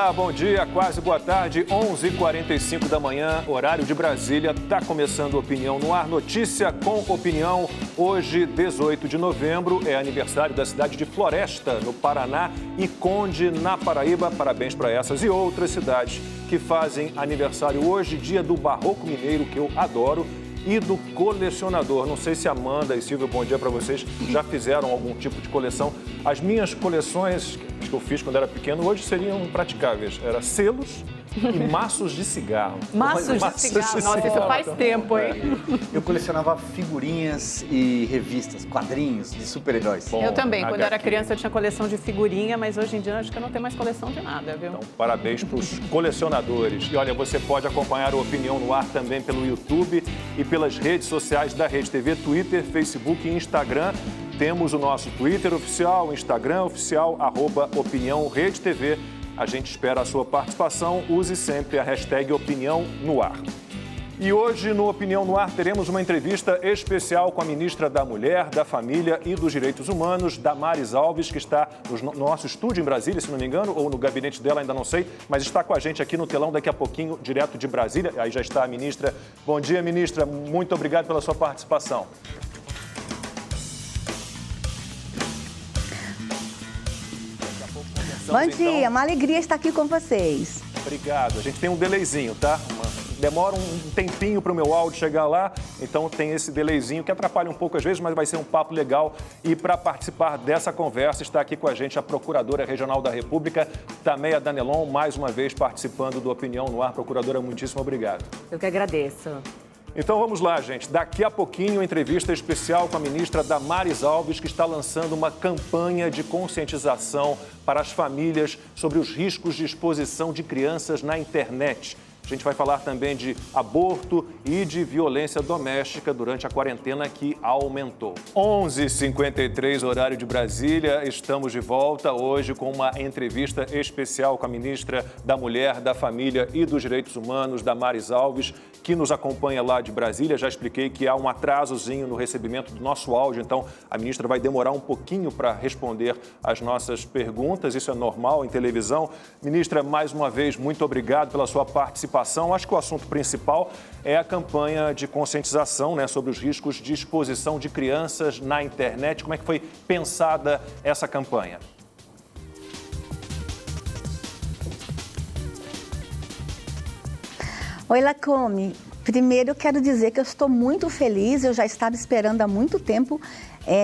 Olá, bom dia, quase boa tarde, 11h45 da manhã, horário de Brasília. Está começando Opinião no Ar, notícia com opinião. Hoje, 18 de novembro, é aniversário da cidade de Floresta, no Paraná, e Conde, na Paraíba. Parabéns para essas e outras cidades que fazem aniversário hoje, dia do Barroco Mineiro, que eu adoro, e do colecionador. Não sei se Amanda e Silvio, bom dia para vocês, já fizeram algum tipo de coleção. As minhas coleções que eu fiz quando era pequeno, hoje seriam praticáveis. Era selos e maços de cigarro. Maços de cigarro? Nossa, isso faz tempo, hein? Eu colecionava figurinhas e revistas, quadrinhos de super-heróis. Eu também. Quando HQ. era criança, eu tinha coleção de figurinha, mas hoje em dia acho que eu não tenho mais coleção de nada, viu? Então, parabéns para os colecionadores. E olha, você pode acompanhar o Opinião no Ar também pelo YouTube e pelas redes sociais da Rede TV, Twitter, Facebook e Instagram. Temos o nosso Twitter oficial, Instagram oficial, @Opinião Rede TV. A gente espera a sua participação. Use sempre a hashtag Opinião no Ar. E hoje, no Opinião no Ar, teremos uma entrevista especial com a ministra da Mulher, da Família e dos Direitos Humanos, Damares Alves, que está no nosso estúdio em Brasília, se não me engano, ou no gabinete dela, ainda não sei, mas está com a gente aqui no telão daqui a pouquinho, direto de Brasília. Aí já está a ministra. Bom dia, ministra. Muito obrigado pela sua participação. Bom dia, uma alegria estar aqui com vocês. Obrigado. A gente tem um delayzinho, tá? Demora um tempinho para o meu áudio chegar lá, então tem esse delayzinho que atrapalha um pouco às vezes, mas vai ser um papo legal. E para participar dessa conversa está aqui com a gente a Procuradora Regional da República, Tameia Danelon, mais uma vez participando do Opinião no Ar. Procuradora, muitíssimo obrigado. Eu que agradeço. Então vamos lá, gente. Daqui a pouquinho, entrevista especial com a ministra Damares Alves, que está lançando uma campanha de conscientização para as famílias sobre os riscos de exposição de crianças na internet. A gente vai falar também de aborto e de violência doméstica durante a quarentena que aumentou. 11h53, horário de Brasília. Estamos de volta hoje com uma entrevista especial com a ministra da Mulher, da Família e dos Direitos Humanos, Damares Alves, que nos acompanha lá de Brasília. Já expliquei que há um atrasozinho no recebimento do nosso áudio, então a ministra vai demorar um pouquinho para responder as nossas perguntas. Isso é normal em televisão. Ministra, mais uma vez, muito obrigado pela sua participação. Acho que o assunto principal é a campanha de conscientização, né, sobre os riscos de exposição de crianças na internet. Como é que foi pensada essa campanha? Oi, Lacombe. Primeiro eu quero dizer que eu estou muito feliz, eu já estava esperando há muito tempo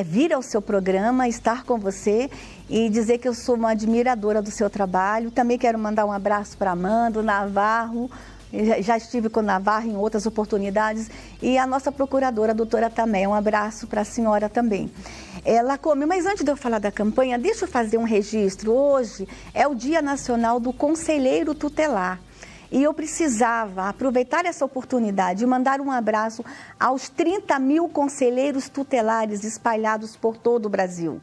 vir ao seu programa, estar com você e dizer que eu sou uma admiradora do seu trabalho. Também quero mandar um abraço para Amanda, o Navarro, já estive com o Navarro em outras oportunidades, e a nossa procuradora, a doutora Tameia. Um abraço para a senhora também. Lacombe, mas antes de eu falar da campanha, deixa eu fazer um registro. Hoje é o Dia Nacional do Conselheiro Tutelar. E eu precisava aproveitar essa oportunidade e mandar um abraço aos 30 mil conselheiros tutelares espalhados por todo o Brasil.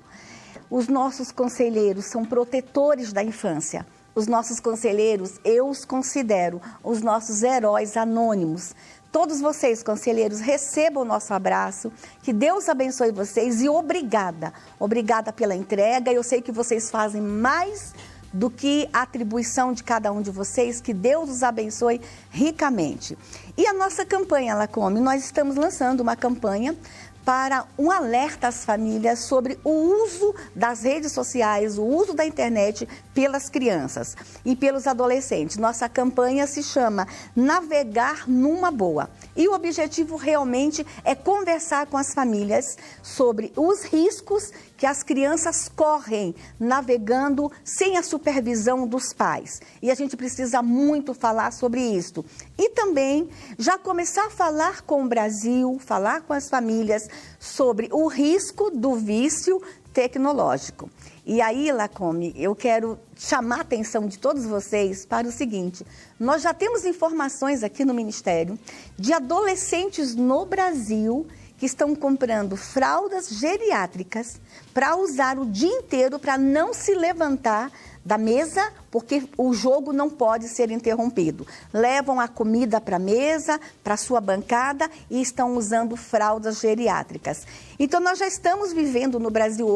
Os nossos conselheiros são protetores da infância. Os nossos conselheiros, eu os considero os nossos heróis anônimos. Todos vocês, conselheiros, recebam o nosso abraço, que Deus abençoe vocês e obrigada. Obrigada pela entrega. Eu sei que vocês fazem mais do que a atribuição de cada um de vocês, que Deus os abençoe ricamente. E a nossa campanha, Lacombe, nós estamos lançando uma campanha para um alerta às famílias sobre o uso das redes sociais, o uso da internet pelas crianças e pelos adolescentes. Nossa campanha se chama Navegar numa Boa. E o objetivo realmente é conversar com as famílias sobre os riscos que as crianças correm navegando sem a supervisão dos pais. E a gente precisa muito falar sobre isso. E também já começar a falar com o Brasil, falar com as famílias sobre o risco do vício tecnológico. E aí, Lacombe, eu quero chamar a atenção de todos vocês para o seguinte: nós já temos informações aqui no Ministério de adolescentes no Brasil que estão comprando fraldas geriátricas para usar o dia inteiro para não se levantar da mesa, porque o jogo não pode ser interrompido. Levam a comida para a mesa, para a sua bancada e estão usando fraldas geriátricas. Então, nós já estamos vivendo no Brasil...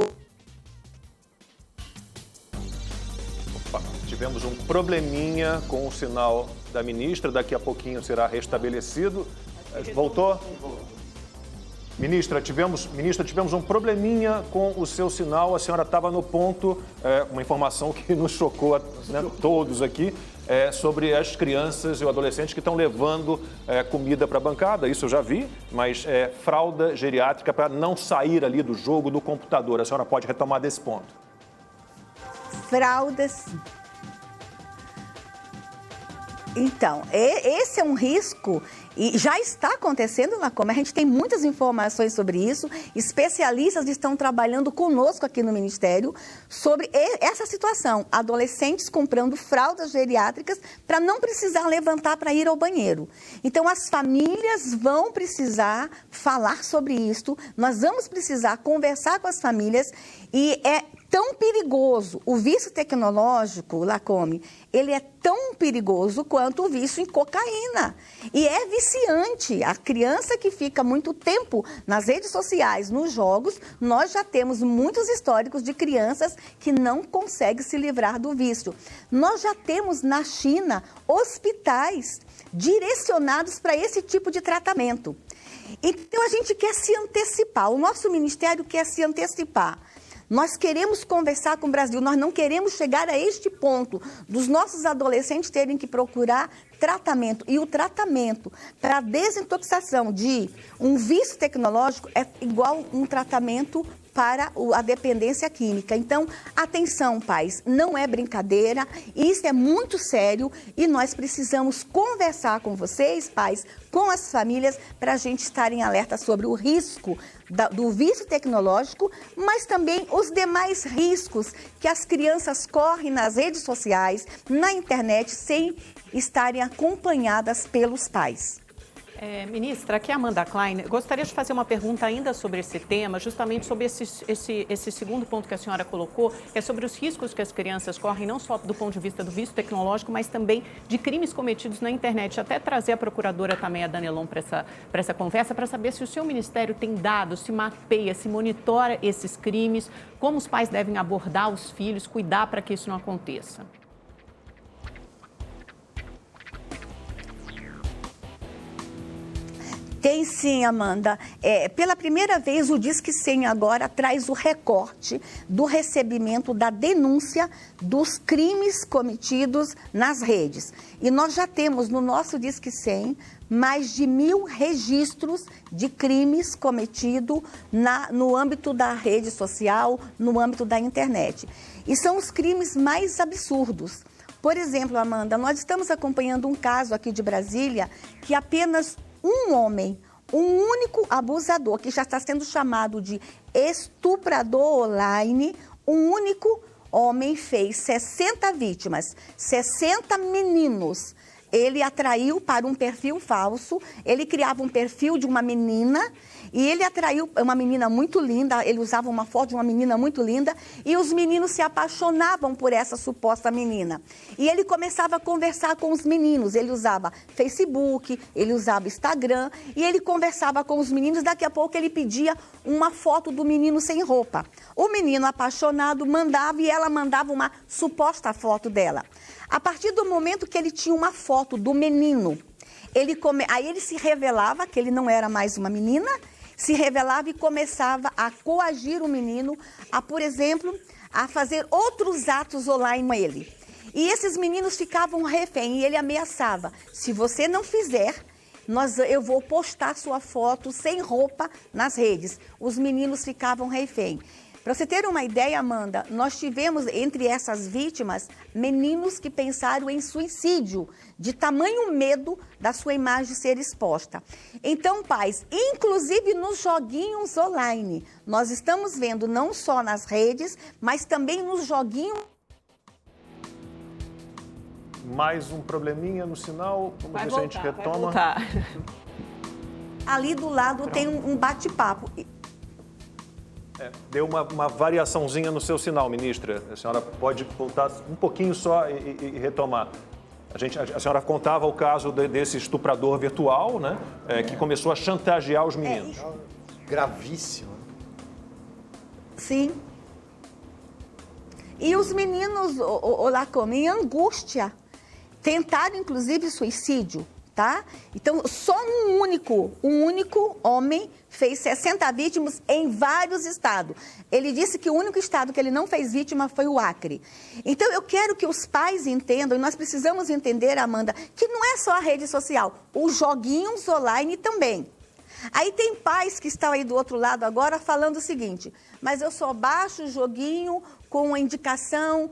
tivemos um probleminha com o sinal da ministra, daqui a pouquinho será restabelecido. Voltou? Ministra, tivemos um probleminha com o seu sinal, a senhora estava no ponto, uma informação que nos chocou, né, todos aqui, sobre as crianças e os adolescentes que estão levando comida para a bancada, isso eu já vi, mas fralda geriátrica para não sair ali do jogo, do computador. A senhora pode retomar desse ponto? Fraldas. Então, esse é um risco e já está acontecendo na Come. A gente tem muitas informações sobre isso. Especialistas estão trabalhando conosco aqui no Ministério sobre essa situação. Adolescentes comprando fraldas geriátricas para não precisar levantar para ir ao banheiro. Então, as famílias vão precisar falar sobre isso. Nós vamos precisar conversar com as famílias e é tão perigoso. O vício tecnológico, Lacombe, ele é tão perigoso quanto o vício em cocaína. E é viciante. A criança que fica muito tempo nas redes sociais, nos jogos, nós já temos muitos históricos de crianças que não conseguem se livrar do vício. Nós já temos na China hospitais direcionados para esse tipo de tratamento. Então a gente quer se antecipar, o nosso ministério quer se antecipar. Nós queremos conversar com o Brasil, nós não queremos chegar a este ponto dos nossos adolescentes terem que procurar tratamento. E o tratamento para a desintoxicação de um vício tecnológico é igual um tratamento para a dependência química. Então, atenção, pais, não é brincadeira, isso é muito sério e nós precisamos conversar com vocês, pais, com as famílias, para a gente estar em alerta sobre o risco do vício tecnológico, mas também os demais riscos que as crianças correm nas redes sociais, na internet, sem estarem acompanhadas pelos pais. Ministra, aqui é a Amanda Klein. Gostaria de fazer uma pergunta ainda sobre esse tema, justamente sobre esse segundo ponto que a senhora colocou, que é sobre os riscos que as crianças correm, não só do ponto de vista do vício tecnológico, mas também de crimes cometidos na internet. Até trazer a procuradora também, a Danelon, para essa conversa, para saber se o seu ministério tem dados, se mapeia, se monitora esses crimes, como os pais devem abordar os filhos, cuidar para que isso não aconteça. Tem sim, Amanda. Pela primeira vez, o Disque 100 agora traz o recorte do recebimento da denúncia dos crimes cometidos nas redes. E nós já temos no nosso Disque 100 mais de 1.000 registros de crimes cometidos no âmbito da rede social, no âmbito da internet. E são os crimes mais absurdos. Por exemplo, Amanda, nós estamos acompanhando um caso aqui de Brasília que apenas um homem, um único abusador, que já está sendo chamado de estuprador online, um único homem fez 60 vítimas, 60 meninos. Ele atraiu para um perfil falso, ele criava um perfil de uma menina e ele atraiu uma menina muito linda, ele usava uma foto de uma menina muito linda e os meninos se apaixonavam por essa suposta menina. E ele começava a conversar com os meninos, ele usava Facebook, ele usava Instagram e ele conversava com os meninos, daqui a pouco ele pedia uma foto do menino sem roupa. O menino apaixonado mandava e ela mandava uma suposta foto dela. A partir do momento que ele tinha uma foto do menino, aí ele se revelava que ele não era mais uma menina, se revelava e começava a coagir o menino a, por exemplo, a fazer outros atos online com ele. E esses meninos ficavam refém e ele ameaçava, se você não fizer, eu vou postar sua foto sem roupa nas redes. Os meninos ficavam refém. Para você ter uma ideia, Amanda, nós tivemos entre essas vítimas meninos que pensaram em suicídio, de tamanho medo da sua imagem ser exposta. Então, pais, inclusive nos joguinhos online, nós estamos vendo não só nas redes, mas também nos joguinhos. Mais um probleminha no sinal, vamos ver se a gente retoma. Ali do lado tem um bate-papo. Deu uma variaçãozinha no seu sinal, ministra. A senhora pode voltar um pouquinho só e retomar. A senhora contava o caso desse estuprador virtual, né? Que começou a chantagear os meninos. Gravíssimo. Sim. E os meninos, Lacombe, em angústia, tentaram inclusive suicídio, tá? Então, só um único homem fez 60 vítimas em vários estados. Ele disse que o único estado que ele não fez vítima foi o Acre. Então, eu quero que os pais entendam, e nós precisamos entender, Amanda, que não é só a rede social, os joguinhos online também. Aí tem pais que estão aí do outro lado agora falando o seguinte, mas eu só baixo o joguinho com a indicação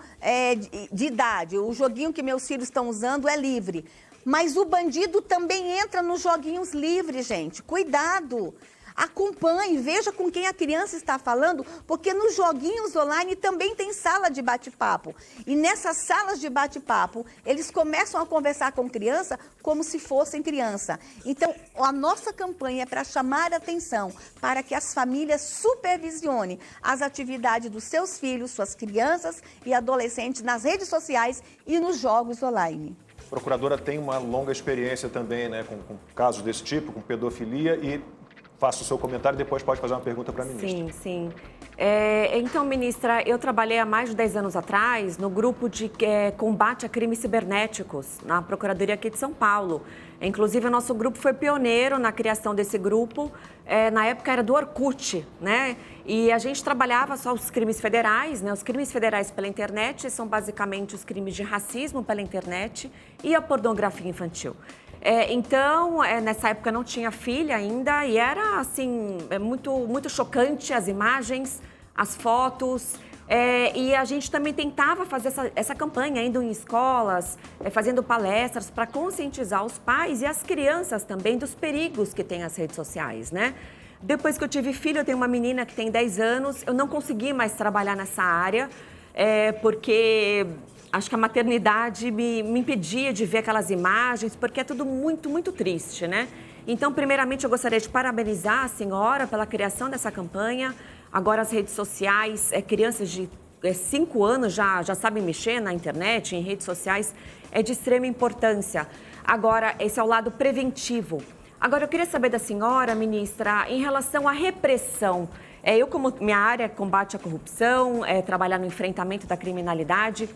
de idade, o joguinho que meus filhos estão usando é livre. Mas o bandido também entra nos joguinhos livres, gente. Cuidado! Acompanhe, veja com quem a criança está falando, porque nos joguinhos online também tem sala de bate-papo. E nessas salas de bate-papo, eles começam a conversar com criança como se fossem criança. Então, a nossa campanha é para chamar a atenção, para que as famílias supervisionem as atividades dos seus filhos, suas crianças e adolescentes nas redes sociais e nos jogos online. A procuradora tem uma longa experiência também, né, com casos desse tipo, com pedofilia, e faça o seu comentário e depois pode fazer uma pergunta para a ministra. Sim, sim. Então, ministra, eu trabalhei há mais de 10 anos atrás no grupo de combate a crimes cibernéticos, na Procuradoria aqui de São Paulo. Inclusive, o nosso grupo foi pioneiro na criação desse grupo. Na época era do Orkut, né? E a gente trabalhava só os crimes federais, né? Os crimes federais pela internet são basicamente os crimes de racismo pela internet e a pornografia infantil. Então, nessa época não tinha filha ainda e era, assim, muito chocante as imagens, as fotos. E a gente também tentava fazer essa campanha, indo em escolas, fazendo palestras para conscientizar os pais e as crianças também dos perigos que tem as redes sociais, né? Depois que eu tive filho, eu tenho uma menina que tem 10 anos, eu não consegui mais trabalhar nessa área, porque acho que a maternidade me impedia de ver aquelas imagens, porque é tudo muito triste, né? Então, primeiramente, eu gostaria de parabenizar a senhora pela criação dessa campanha. Agora, as redes sociais, crianças de 5 anos já sabem mexer na internet, em redes sociais, é de extrema importância. Agora, esse é o lado preventivo. Agora, eu queria saber da senhora, ministra, em relação à repressão. Eu, como minha área é combate à corrupção, trabalhar no enfrentamento da criminalidade,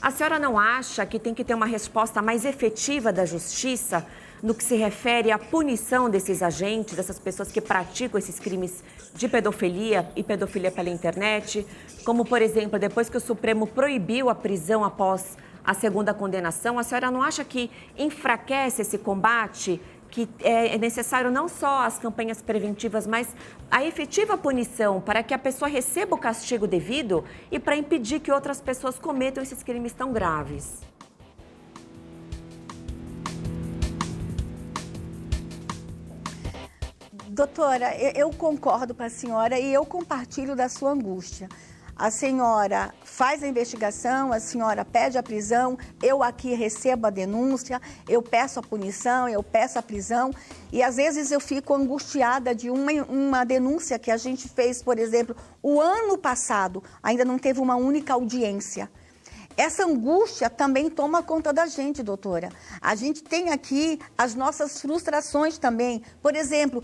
a senhora não acha que tem que ter uma resposta mais efetiva da justiça no que se refere à punição desses agentes, dessas pessoas que praticam esses crimes de pedofilia e pedofilia pela internet? Como, por exemplo, depois que o Supremo proibiu a prisão após a segunda condenação, a senhora não acha que enfraquece esse combate, que é necessário não só as campanhas preventivas, mas a efetiva punição para que a pessoa receba o castigo devido e para impedir que outras pessoas cometam esses crimes tão graves? Doutora, eu concordo com a senhora e eu compartilho da sua angústia. A senhora faz a investigação, a senhora pede a prisão, eu aqui recebo a denúncia, eu peço a punição, eu peço a prisão e às vezes eu fico angustiada de uma denúncia que a gente fez, por exemplo, o ano passado, ainda não teve uma única audiência. Essa angústia também toma conta da gente, doutora. A gente tem aqui as nossas frustrações também. Por exemplo,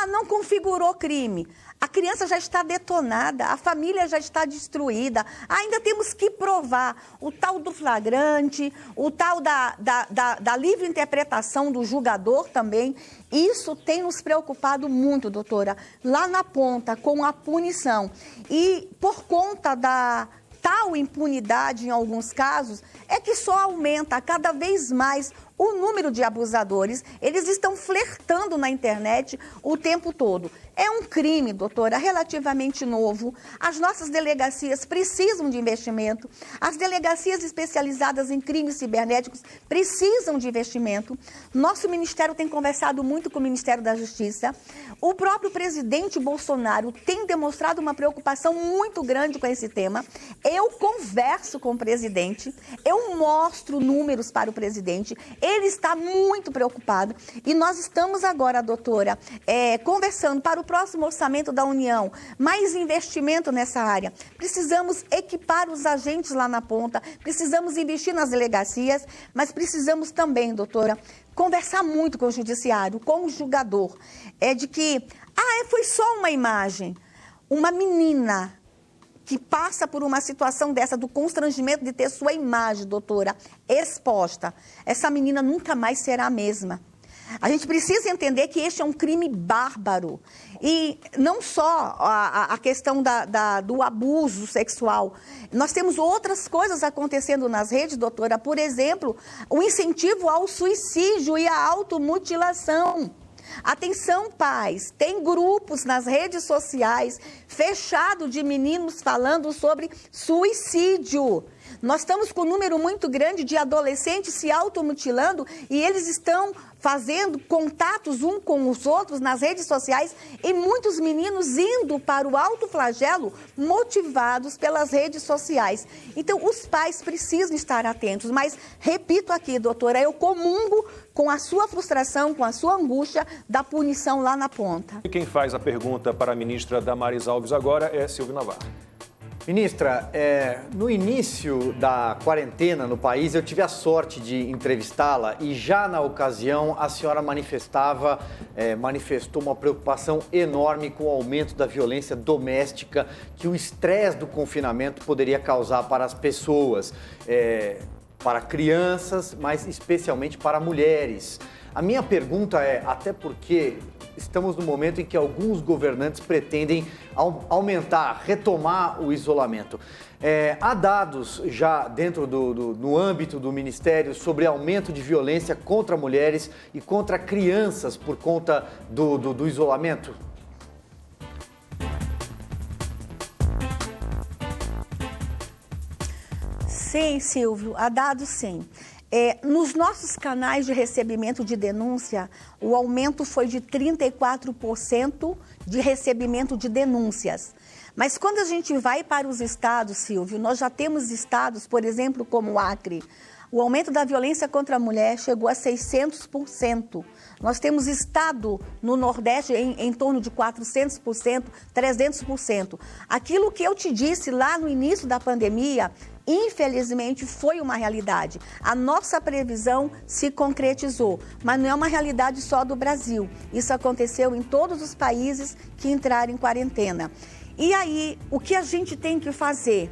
não configurou crime. A criança já está detonada, a família já está destruída. Ainda temos que provar o tal do flagrante, o tal da livre interpretação do julgador também. Isso tem nos preocupado muito, doutora, lá na ponta, com a punição. E por conta da tal impunidade em alguns casos, é que só aumenta cada vez mais o número de abusadores. Eles estão flertando na internet o tempo todo. É um crime, doutora, relativamente novo. As nossas delegacias precisam de investimento. As delegacias especializadas em crimes cibernéticos precisam de investimento. Nosso ministério tem conversado muito com o Ministério da Justiça. O próprio presidente Bolsonaro tem demonstrado uma preocupação muito grande com esse tema. Eu converso com o presidente, eu mostro números para o presidente. Ele está muito preocupado e nós estamos agora, doutora, conversando para o próximo orçamento da União, mais investimento nessa área. Precisamos equipar os agentes lá na ponta, precisamos investir nas delegacias, mas precisamos também, doutora, conversar muito com o judiciário, com o julgador, de que, foi só uma imagem, uma menina que passa por uma situação dessa, do constrangimento de ter sua imagem, doutora, exposta, essa menina nunca mais será a mesma. A gente precisa entender que este é um crime bárbaro. E não só a questão do abuso sexual. Nós temos outras coisas acontecendo nas redes, doutora. Por exemplo, o incentivo ao suicídio e à automutilação. Atenção, pais, tem grupos nas redes sociais fechados de meninos falando sobre suicídio. Nós estamos com um número muito grande de adolescentes se automutilando e eles estão fazendo contatos uns com os outros nas redes sociais e muitos meninos indo para o autoflagelo motivados pelas redes sociais. Então, os pais precisam estar atentos, mas repito aqui, doutora, eu comungo com a sua frustração, com a sua angústia da punição lá na ponta. E quem faz a pergunta para a ministra Damares Alves agora é Silvio Navarro. Ministra, no início da quarentena no país, eu tive a sorte de entrevistá-la e já na ocasião a senhora manifestou uma preocupação enorme com o aumento da violência doméstica que o estresse do confinamento poderia causar para as pessoas, para crianças, mas especialmente para mulheres. A minha pergunta é, até porque estamos no momento em que alguns governantes pretendem retomar o isolamento. Há dados já dentro no âmbito do Ministério sobre aumento de violência contra mulheres e contra crianças por conta do isolamento? Sim, Silvio, há dados sim. Nos nossos canais de recebimento de denúncia, o aumento foi de 34% de recebimento de denúncias. Mas quando a gente vai para os estados, Silvio, nós já temos estados, por exemplo, como o Acre, o aumento da violência contra a mulher chegou a 600%. Nós temos estado no Nordeste em torno de 400%, 300%. Aquilo que eu te disse lá no início da pandemia, infelizmente, foi uma realidade. A nossa previsão se concretizou, mas não é uma realidade só do Brasil. Isso aconteceu em todos os países que entraram em quarentena. E aí, o que a gente tem que fazer?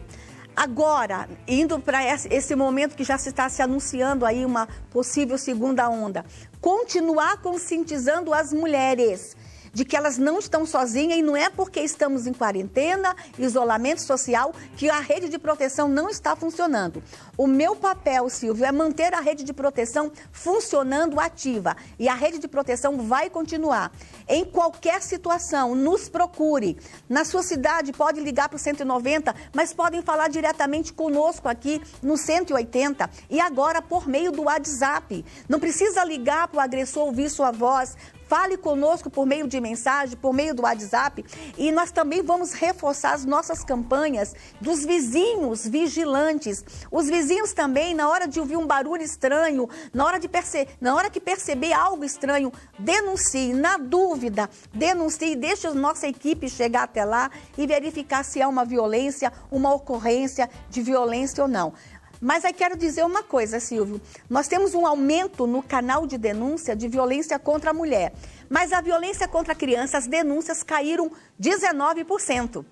Agora, indo para esse momento que já se está se anunciando aí uma possível segunda onda, continuar conscientizando as mulheres de que elas não estão sozinhas e não é porque estamos em quarentena, isolamento social, que a rede de proteção não está funcionando. O meu papel, Silvio, é manter a rede de proteção funcionando ativa e a rede de proteção vai continuar. Em qualquer situação, nos procure. Na sua cidade, pode ligar para o 190, mas podem falar diretamente conosco aqui no 180 e agora por meio do WhatsApp. Não precisa ligar para o agressor ouvir sua voz. Fale conosco por meio de mensagem, por meio do WhatsApp e nós também vamos reforçar as nossas campanhas dos vizinhos vigilantes. Os vizinhos também, na hora de ouvir um barulho estranho, na hora que perceber algo estranho, denuncie. Na dúvida, denuncie, deixe a nossa equipe chegar até lá e verificar se é uma violência, uma ocorrência de violência ou não. Mas aí quero dizer uma coisa, Silvio, nós temos um aumento no canal de denúncia de violência contra a mulher, mas a violência contra a criança, as denúncias caíram 19%.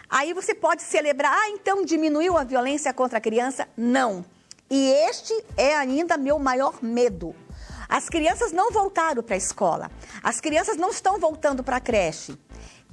Aí você pode celebrar, então diminuiu a violência contra a criança? Não. E este é ainda meu maior medo. As crianças não voltaram para a escola, as crianças não estão voltando para a creche.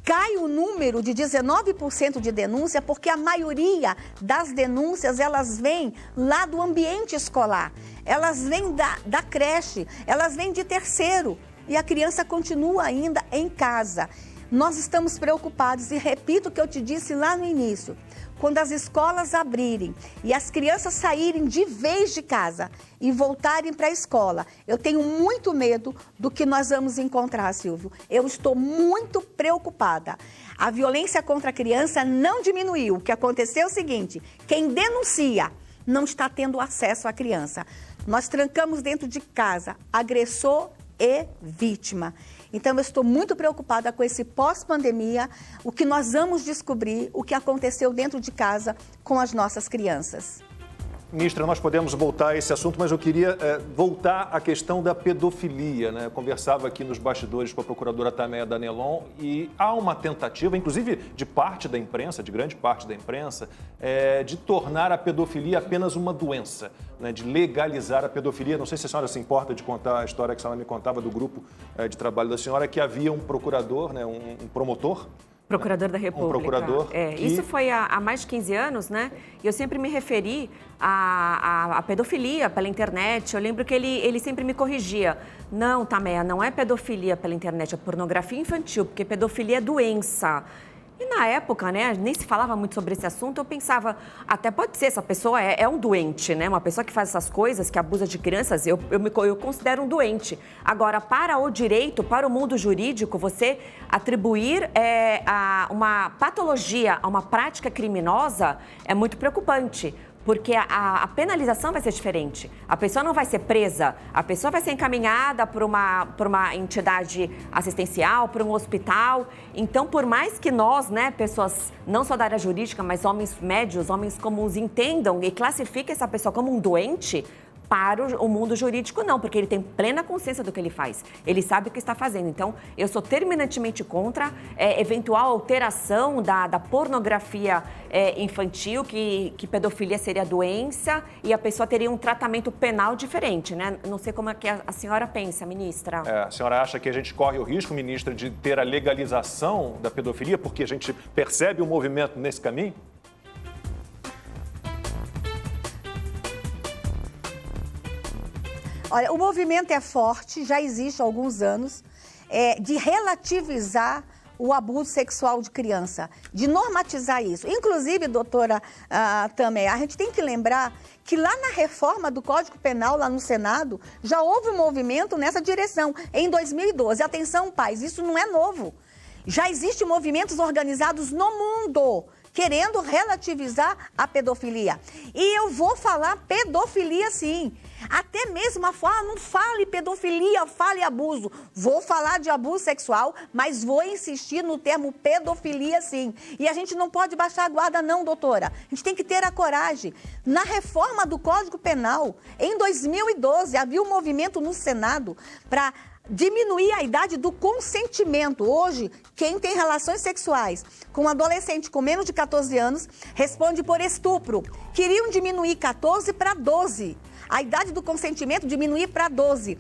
Cai o número de 19% de denúncia porque a maioria das denúncias, elas vêm lá do ambiente escolar. Elas vêm da creche, elas vêm de terceiro e a criança continua ainda em casa. Nós estamos preocupados e repito o que eu te disse lá no início. Quando as escolas abrirem e as crianças saírem de vez de casa e voltarem para a escola, eu tenho muito medo do que nós vamos encontrar, Silvio. Eu estou muito preocupada. A violência contra a criança não diminuiu. O que aconteceu é o seguinte, quem denuncia não está tendo acesso à criança. Nós trancamos dentro de casa agressor e vítima. Então, eu estou muito preocupada com esse pós-pandemia, o que nós vamos descobrir, o que aconteceu dentro de casa com as nossas crianças. Ministra, nós podemos voltar a esse assunto, mas eu queria voltar à questão da pedofilia, né? Eu conversava aqui nos bastidores com a procuradora Tameia Danelon e há uma tentativa, inclusive de parte da imprensa, de grande parte da imprensa, de tornar a pedofilia apenas uma doença, né? De legalizar a pedofilia. Não sei se a senhora se importa de contar a história que a senhora me contava do grupo de trabalho da senhora, que havia um procurador, né? Um promotor, Procurador da República. Um procurador. Isso foi há mais de 15 anos, né? E eu sempre me referi à pedofilia pela internet. Eu lembro que ele sempre me corrigia. Não, Tameia, não é pedofilia pela internet, é pornografia infantil, porque pedofilia é doença. E na época, né, nem se falava muito sobre esse assunto, eu pensava, até pode ser, essa pessoa é um doente, né? Uma pessoa que faz essas coisas, que abusa de crianças, eu considero um doente. Agora, para o direito, para o mundo jurídico, você atribuir uma patologia a uma prática criminosa é muito preocupante. Porque a penalização vai ser diferente. A pessoa não vai ser presa, a pessoa vai ser encaminhada por uma entidade assistencial, por um hospital. Então, por mais que nós, né, pessoas não só da área jurídica, mas homens médios, homens comuns, entendam e classifiquem essa pessoa como um doente, para o mundo jurídico não, porque ele tem plena consciência do que ele faz. Ele sabe o que está fazendo. Então, eu sou terminantemente contra eventual alteração da pornografia infantil, que pedofilia seria doença e a pessoa teria um tratamento penal diferente, né? Não sei como é que a senhora pensa, ministra. A senhora acha que a gente corre o risco, ministra, de ter a legalização da pedofilia, porque a gente percebe o movimento nesse caminho? Olha, o movimento é forte, já existe há alguns anos, de relativizar o abuso sexual de criança, de normatizar isso. Inclusive, doutora Tameia, a gente tem que lembrar que lá na reforma do Código Penal, lá no Senado, já houve um movimento nessa direção, em 2012. Atenção, pais, isso não é novo. Já existem movimentos organizados no mundo querendo relativizar a pedofilia. E eu vou falar pedofilia sim. Até mesmo a fala, não fale pedofilia, fale abuso. Vou falar de abuso sexual, mas vou insistir no termo pedofilia sim. E a gente não pode baixar a guarda não, doutora. A gente tem que ter a coragem. Na reforma do Código Penal, em 2012, havia um movimento no Senado para diminuir a idade do consentimento. Hoje, quem tem relações sexuais com um adolescente com menos de 14 anos responde por estupro. Queriam diminuir 14 para 12. A idade do consentimento diminuir para 12.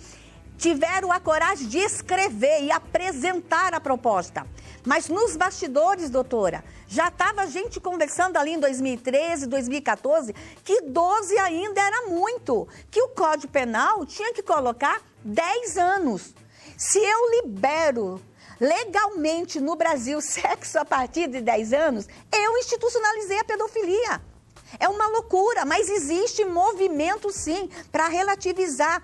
Tiveram a coragem de escrever e apresentar a proposta. Mas nos bastidores, doutora, já estava gente conversando ali em 2013, 2014, que 12 ainda era muito. Que o Código Penal tinha que colocar 10 anos. Se eu libero legalmente no Brasil sexo a partir de 10 anos, eu institucionalizei a pedofilia. É uma loucura, mas existe movimento sim para relativizar.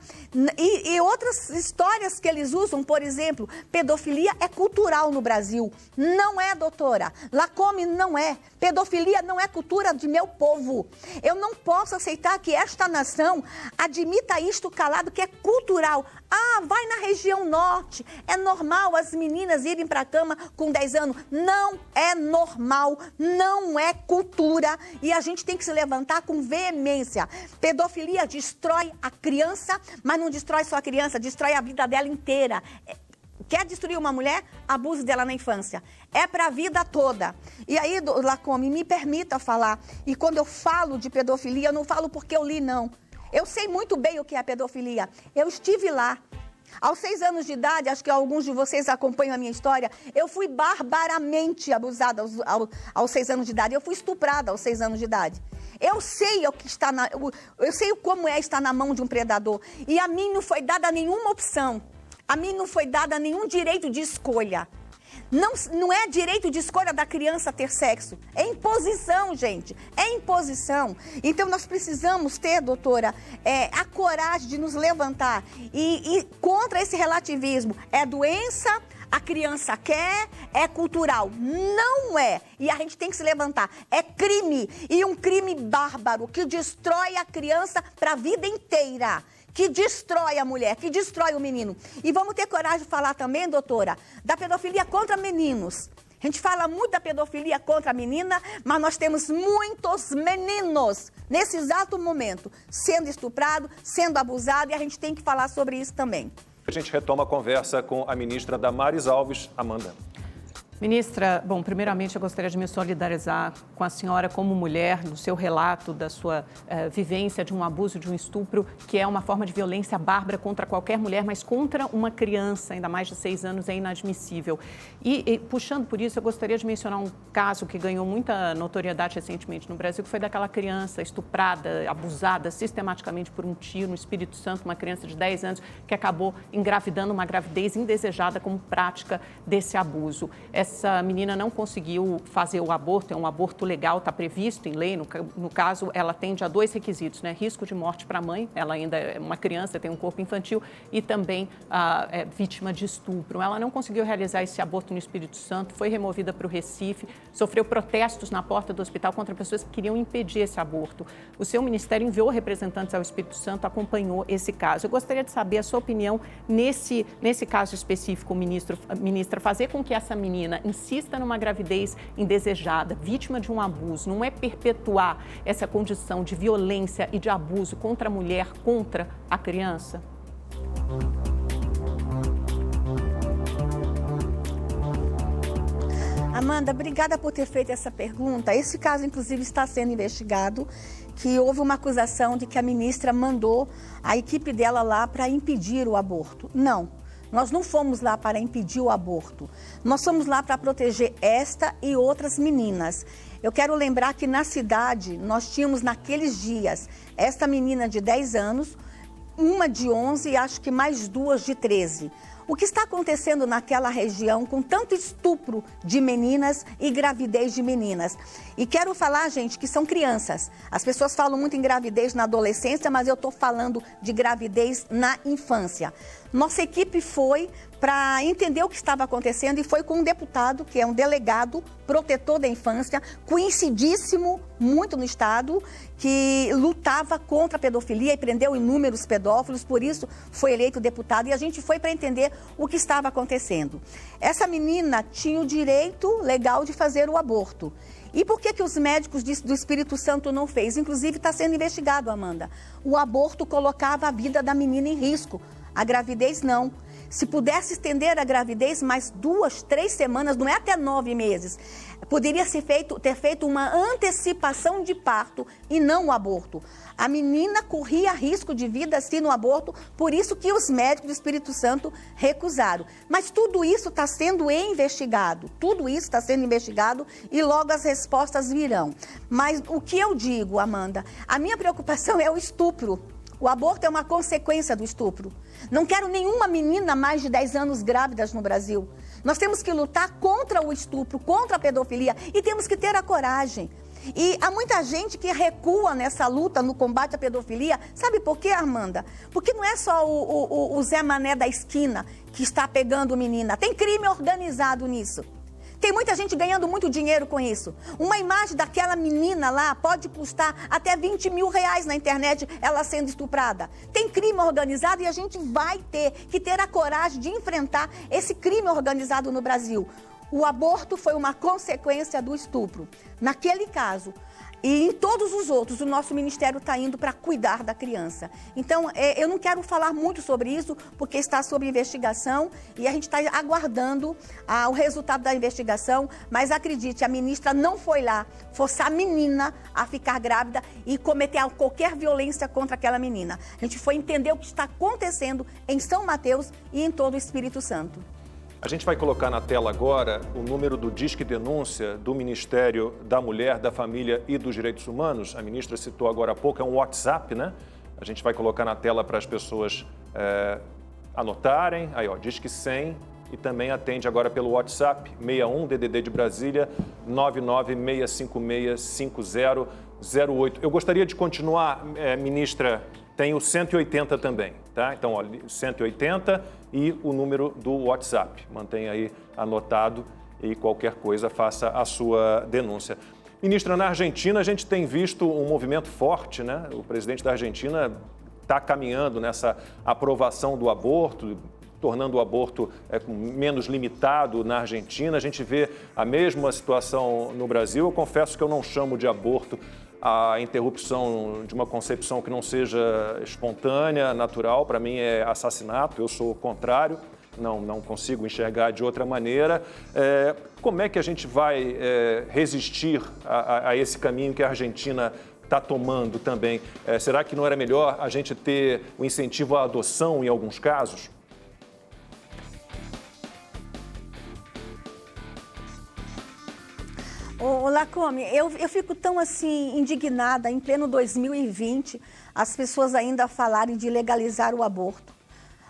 E outras histórias que eles usam, por exemplo, pedofilia é cultural no Brasil. Não é, doutora. Lacome não é. Pedofilia não é cultura de meu povo. Eu não posso aceitar que esta nação admita isto calado, que é cultural. Ah, vai na região norte. É normal as meninas irem para a cama com 10 anos. Não é normal, não é cultura. E a gente tem que se levantar com veemência. Pedofilia destrói a criança, mas não destrói só a criança, destrói a vida dela inteira. Quer destruir uma mulher? Abuse dela na infância. É para a vida toda. E aí, Lacome, me permita falar. E quando eu falo de pedofilia, eu não falo porque eu li, não. Eu sei muito bem o que é a pedofilia. Eu estive lá. Aos 6 anos de idade, acho que alguns de vocês acompanham a minha história, eu fui barbaramente abusada aos 6 anos de idade. Eu fui estuprada aos 6 anos de idade. Eu sei eu sei como é estar na mão de um predador. E a mim não foi dada nenhuma opção. A mim não foi dada nenhum direito de escolha. Não é direito de escolha da criança ter sexo. É imposição, gente. É imposição. Então, nós precisamos ter, doutora, a coragem de nos levantar e contra esse relativismo. É doença, a criança quer, é cultural. Não é. E a gente tem que se levantar. É crime. E um crime bárbaro que destrói a criança para a vida inteira. Que destrói a mulher, que destrói o menino. E vamos ter coragem de falar também, doutora, da pedofilia contra meninos. A gente fala muito da pedofilia contra a menina, mas nós temos muitos meninos, nesse exato momento, sendo estuprado, sendo abusado, e a gente tem que falar sobre isso também. A gente retoma a conversa com a ministra Damares Alves, Amanda. Ministra, bom, primeiramente eu gostaria de me solidarizar com a senhora como mulher, no seu relato da sua vivência de um abuso, de um estupro, que é uma forma de violência bárbara contra qualquer mulher, mas contra uma criança, ainda mais de 6 anos, é inadmissível. E puxando por isso, eu gostaria de mencionar um caso que ganhou muita notoriedade recentemente no Brasil, que foi daquela criança estuprada, abusada sistematicamente por um tio no Espírito Santo, uma criança de 10 anos, que acabou engravidando, uma gravidez indesejada como prática desse abuso. Essa menina não conseguiu fazer o aborto, é um aborto legal, está previsto em lei. No caso, ela atende a 2 requisitos, né? Risco de morte para a mãe, ela ainda é uma criança, tem um corpo infantil, e também é vítima de estupro. Ela não conseguiu realizar esse aborto no Espírito Santo, foi removida para o Recife, sofreu protestos na porta do hospital contra pessoas que queriam impedir esse aborto. O seu ministério enviou representantes ao Espírito Santo, acompanhou esse caso. Eu gostaria de saber a sua opinião nesse caso específico, ministra, fazer com que essa menina insista numa gravidez indesejada, vítima de um abuso, não é perpetuar essa condição de violência e de abuso contra a mulher, contra a criança? Amanda, obrigada por ter feito essa pergunta. Esse caso, inclusive, está sendo investigado, que houve uma acusação de que a ministra mandou a equipe dela lá para impedir o aborto. Não. Nós não fomos lá para impedir o aborto. Nós fomos lá para proteger esta e outras meninas. Eu quero lembrar que na cidade nós tínhamos naqueles dias esta menina de 10 anos, uma de 11 e acho que mais 2 de 13. O que está acontecendo naquela região com tanto estupro de meninas e gravidez de meninas? E quero falar, gente, que são crianças. As pessoas falam muito em gravidez na adolescência, mas eu estou falando de gravidez na infância. Nossa equipe foi para entender o que estava acontecendo e foi com um deputado, que é um delegado protetor da infância, conhecidíssimo muito no estado, que lutava contra a pedofilia e prendeu inúmeros pedófilos, por isso foi eleito deputado, e a gente foi para entender o que estava acontecendo. Essa menina tinha o direito legal de fazer o aborto. E por que os médicos do Espírito Santo não fez? Inclusive está sendo investigado, Amanda. O aborto colocava a vida da menina em risco, a gravidez não. Se pudesse estender a gravidez mais 2, 3 semanas, não é até 9 meses, poderia ter feito uma antecipação de parto e não o aborto. A menina corria risco de vida assim no aborto, por isso que os médicos do Espírito Santo recusaram. Mas tudo isso está sendo investigado, e logo as respostas virão. Mas o que eu digo, Amanda, a minha preocupação é o estupro. O aborto é uma consequência do estupro. Não quero nenhuma menina mais de 10 anos grávidas no Brasil. Nós temos que lutar contra o estupro, contra a pedofilia e temos que ter a coragem. E há muita gente que recua nessa luta, no combate à pedofilia. Sabe por quê, Amanda? Porque não é só o Zé Mané da esquina que está pegando menina. Tem crime organizado nisso. Tem muita gente ganhando muito dinheiro com isso. Uma imagem daquela menina lá pode custar até 20 mil reais na internet, ela sendo estuprada. Tem crime organizado e a gente vai ter que ter a coragem de enfrentar esse crime organizado no Brasil. O aborto foi uma consequência do estupro. Naquele caso, e em todos os outros, o nosso ministério está indo para cuidar da criança. Então, eu não quero falar muito sobre isso, porque está sob investigação e a gente está aguardando o resultado da investigação. Mas acredite, a ministra não foi lá forçar a menina a ficar grávida e cometer qualquer violência contra aquela menina. A gente foi entender o que está acontecendo em São Mateus e em todo o Espírito Santo. A gente vai colocar na tela agora o número do Disque Denúncia do Ministério da Mulher, da Família e dos Direitos Humanos. A ministra citou agora há pouco, é um WhatsApp, né? A gente vai colocar na tela para as pessoas anotarem. Aí, ó, Disque 100 e também atende agora pelo WhatsApp, 61 DDD de Brasília, 996565008. Eu gostaria de continuar, ministra, tem o 180 também, tá? Então, ó, 180 e o número do WhatsApp. Mantenha aí anotado e qualquer coisa faça a sua denúncia. Ministra, na Argentina a gente tem visto um movimento forte, né? O presidente da Argentina está caminhando nessa aprovação do aborto, tornando o aborto menos limitado na Argentina. A gente vê a mesma situação no Brasil. Eu confesso que eu não chamo de aborto a interrupção de uma concepção que não seja espontânea, natural. Para mim é assassinato, eu sou o contrário. Não consigo enxergar de outra maneira. Como é que a gente vai resistir a esse caminho que a Argentina está tomando também? Será que não era melhor a gente ter o incentivo à adoção em alguns casos? Ô, Lacombe, eu fico tão assim indignada em pleno 2020 as pessoas ainda falarem de legalizar o aborto.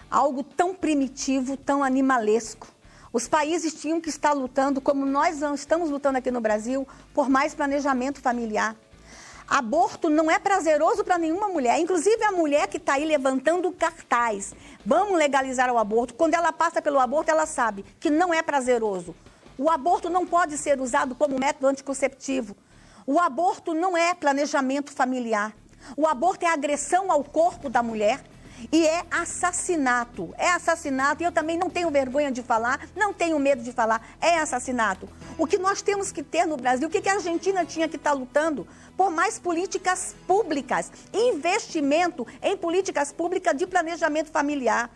Algo tão primitivo, tão animalesco. Os países tinham que estar lutando, como nós estamos lutando aqui no Brasil, por mais planejamento familiar. Aborto não é prazeroso para nenhuma mulher, inclusive a mulher que está aí levantando cartaz. Vamos legalizar o aborto. Quando ela passa pelo aborto, ela sabe que não é prazeroso. O aborto não pode ser usado como método anticonceptivo. O aborto não é planejamento familiar. O aborto é agressão ao corpo da mulher. E é assassinato, e eu também não tenho vergonha de falar, não tenho medo de falar, é assassinato. O que nós temos que ter no Brasil, o que a Argentina tinha que estar lutando? Por mais políticas públicas, investimento em políticas públicas de planejamento familiar.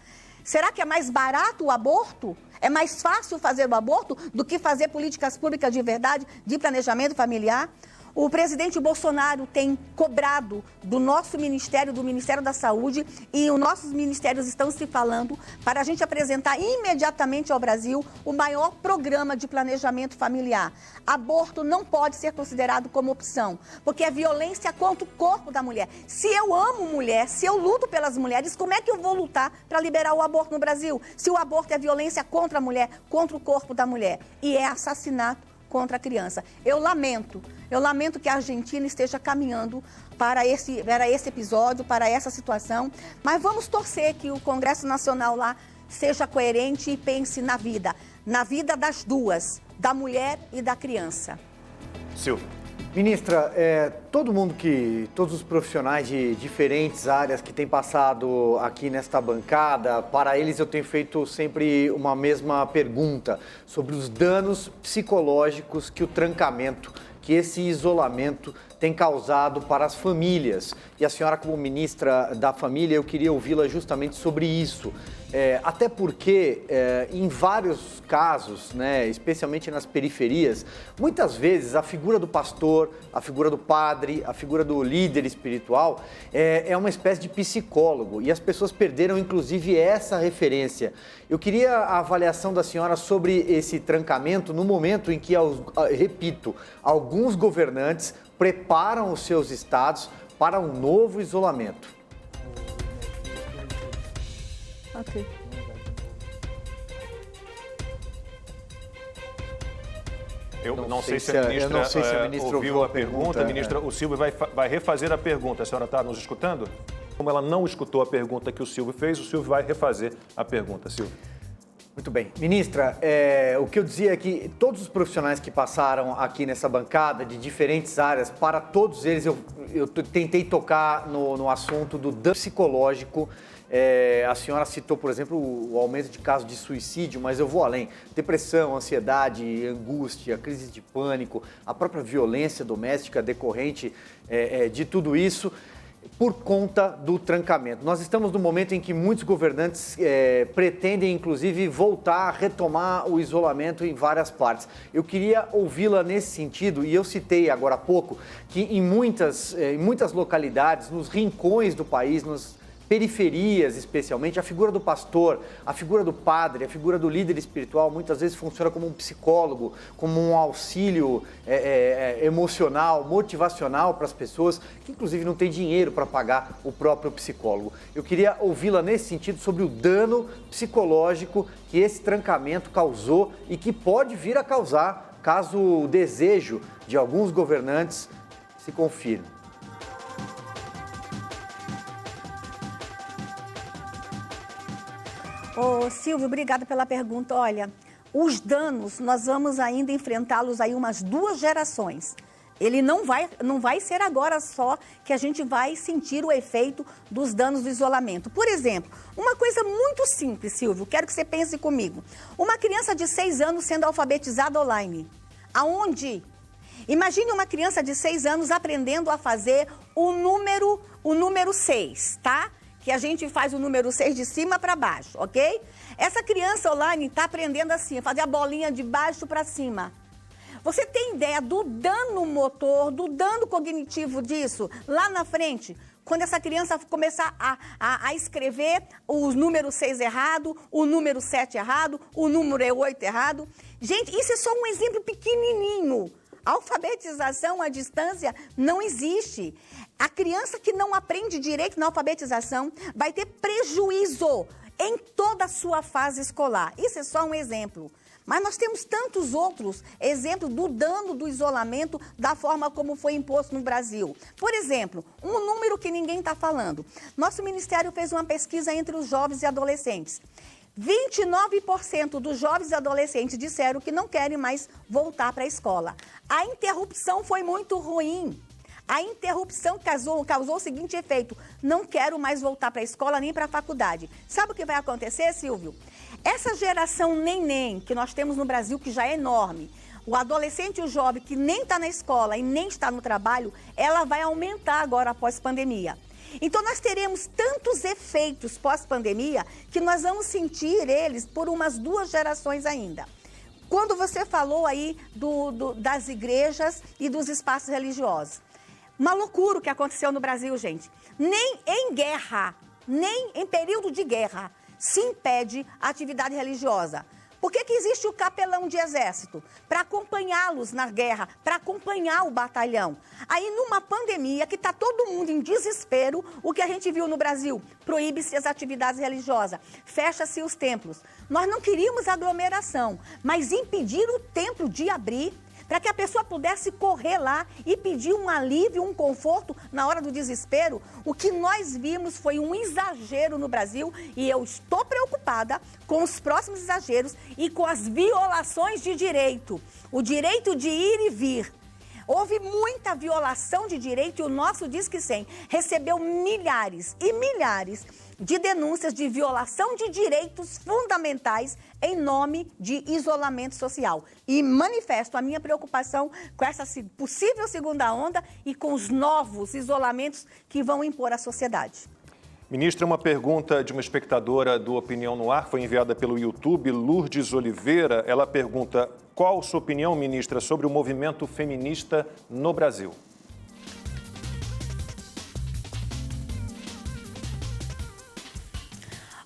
Será que é mais barato o aborto? É mais fácil fazer o aborto do que fazer políticas públicas de verdade, de planejamento familiar? O presidente Bolsonaro tem cobrado do nosso ministério, do Ministério da Saúde, e os nossos ministérios estão se falando para a gente apresentar imediatamente ao Brasil o maior programa de planejamento familiar. Aborto não pode ser considerado como opção, porque é violência contra o corpo da mulher. Se eu amo mulher, se eu luto pelas mulheres, como é que eu vou lutar para liberar o aborto no Brasil? Se o aborto é violência contra a mulher, contra o corpo da mulher, e é assassinato contra a criança. Eu lamento que a Argentina esteja caminhando para esse episódio, para essa situação, mas vamos torcer que o Congresso Nacional lá seja coerente e pense na vida das duas, da mulher e da criança. Silvio. Ministra, todos os profissionais de diferentes áreas que têm passado aqui nesta bancada, para eles eu tenho feito sempre uma mesma pergunta sobre os danos psicológicos que o trancamento, que esse isolamento tem causado para as famílias. E a senhora, como ministra da Família, eu queria ouvi-la justamente sobre isso. Até porque, em vários casos, né, especialmente nas periferias, muitas vezes a figura do pastor, a figura do padre, a figura do líder espiritual é uma espécie de psicólogo. E as pessoas perderam, inclusive, essa referência. Eu queria a avaliação da senhora sobre esse trancamento no momento em que, repito, alguns governantes preparam os seus estados para um novo isolamento. Ok. Eu não sei se a ministra ouviu a pergunta. Ministra, o Silvio vai refazer a pergunta. A senhora está nos escutando? Como ela não escutou a pergunta que o Silvio fez, o Silvio vai refazer a pergunta. Silvio. Muito bem. Ministra, o que eu dizia é que todos os profissionais que passaram aqui nessa bancada, de diferentes áreas, para todos eles eu tentei tocar no assunto do dano psicológico. A senhora citou, por exemplo, o aumento de casos de suicídio, mas eu vou além. Depressão, ansiedade, angústia, crise de pânico, a própria violência doméstica decorrente de tudo isso, por conta do trancamento. Nós estamos no momento em que muitos governantes pretendem, inclusive, voltar a retomar o isolamento em várias partes. Eu queria ouvi-la nesse sentido, e eu citei agora há pouco que em muitas localidades, nos rincões do país, periferias especialmente, a figura do pastor, a figura do padre, a figura do líder espiritual muitas vezes funciona como um psicólogo, como um auxílio emocional, motivacional para as pessoas que inclusive não têm dinheiro para pagar o próprio psicólogo. Eu queria ouvi-la nesse sentido sobre o dano psicológico que esse trancamento causou e que pode vir a causar caso o desejo de alguns governantes se confirme. Ô, Silvio, obrigada pela pergunta. Olha, os danos, nós vamos ainda enfrentá-los aí umas 2 gerações. Ele não vai ser agora só que a gente vai sentir o efeito dos danos do isolamento. Por exemplo, uma coisa muito simples, Silvio, quero que você pense comigo. Uma criança de 6 anos sendo alfabetizada online. Aonde? Imagine uma criança de 6 anos aprendendo a fazer o número 6, tá? Que a gente faz o número 6 de cima para baixo, ok? Essa criança online está aprendendo assim, a fazer a bolinha de baixo para cima. Você tem ideia do dano motor, do dano cognitivo disso lá na frente? Quando essa criança começar a escrever o número 6 errado, o número 7 errado, o número 8 errado. Gente, isso é só um exemplo pequenininho. A alfabetização à distância não existe. A criança que não aprende direito na alfabetização vai ter prejuízo em toda a sua fase escolar. Isso é só um exemplo. Mas nós temos tantos outros exemplos do dano do isolamento da forma como foi imposto no Brasil. Por exemplo, um número que ninguém está falando. Nosso Ministério fez uma pesquisa entre os jovens e adolescentes. 29% dos jovens e adolescentes disseram que não querem mais voltar para a escola. A interrupção foi muito ruim. A interrupção causou o seguinte efeito: não quero mais voltar para a escola nem para a faculdade. Sabe o que vai acontecer, Silvio? Essa geração neném que nós temos no Brasil, que já é enorme, o adolescente e o jovem que nem está na escola e nem está no trabalho, ela vai aumentar agora após pandemia. Então, nós teremos tantos efeitos pós-pandemia que nós vamos sentir eles por umas 2 gerações ainda. Quando você falou aí das igrejas e dos espaços religiosos, uma loucura o que aconteceu no Brasil, gente. Nem em guerra, nem em período de guerra, se impede a atividade religiosa. Por que existe o capelão de exército? Para acompanhá-los na guerra, para acompanhar o batalhão. Aí, numa pandemia que está todo mundo em desespero, o que a gente viu no Brasil? Proíbe-se as atividades religiosas, fecha-se os templos. Nós não queríamos aglomeração, mas impedir o templo de abrir, para que a pessoa pudesse correr lá e pedir um alívio, um conforto na hora do desespero. O que nós vimos foi um exagero no Brasil e eu estou preocupada com os próximos exageros e com as violações de direito. O direito de ir e vir. Houve muita violação de direito e o nosso Disque 100 recebeu milhares e milhares de denúncias de violação de direitos fundamentais em nome de isolamento social. E manifesto a minha preocupação com essa possível segunda onda e com os novos isolamentos que vão impor à sociedade. Ministra, uma pergunta de uma espectadora do Opinião no Ar, foi enviada pelo YouTube, Lourdes Oliveira. Ela pergunta: qual sua opinião, ministra, sobre o movimento feminista no Brasil?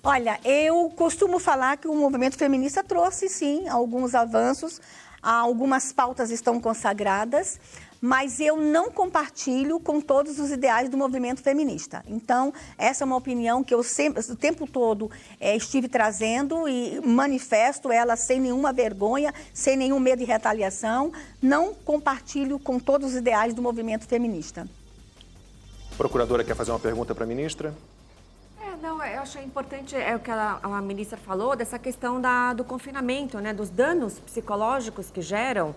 Olha, eu costumo falar que o movimento feminista trouxe, sim, alguns avanços, algumas pautas estão consagradas, mas eu não compartilho com todos os ideais do movimento feminista. Então, essa é uma opinião que eu sempre, o tempo todo estive trazendo e manifesto ela sem nenhuma vergonha, sem nenhum medo de retaliação. Não compartilho com todos os ideais do movimento feminista. A procuradora quer fazer uma pergunta para a ministra? Não, eu achei importante o que a ministra falou, dessa questão do confinamento, né, dos danos psicológicos que geram,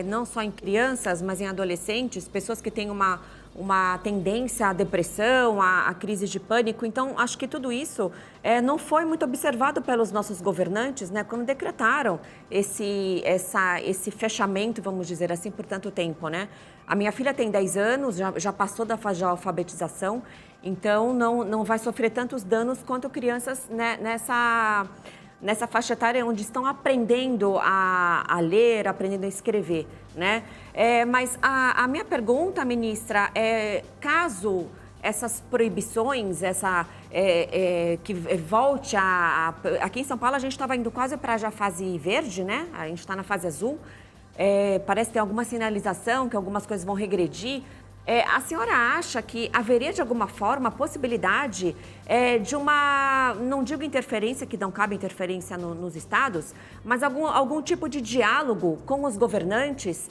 não só em crianças, mas em adolescentes, pessoas que têm uma tendência à depressão, à crise de pânico. Então, acho que tudo isso não foi muito observado pelos nossos governantes, né, quando decretaram esse fechamento, vamos dizer assim, por tanto tempo, né? A minha filha tem 10 anos, já passou da fase de alfabetização, então não vai sofrer tantos danos quanto crianças, né, nessa faixa etária onde estão aprendendo a ler, aprendendo a escrever, né? Mas a minha pergunta, ministra, caso essas proibições, que volte aqui em São Paulo a gente estava indo quase para já fase verde, né? A gente está na fase azul. Parece ter alguma sinalização que algumas coisas vão regredir. A senhora acha que haveria de alguma forma a possibilidade de uma, não digo interferência, que não cabe interferência nos estados, mas algum tipo de diálogo com os governantes,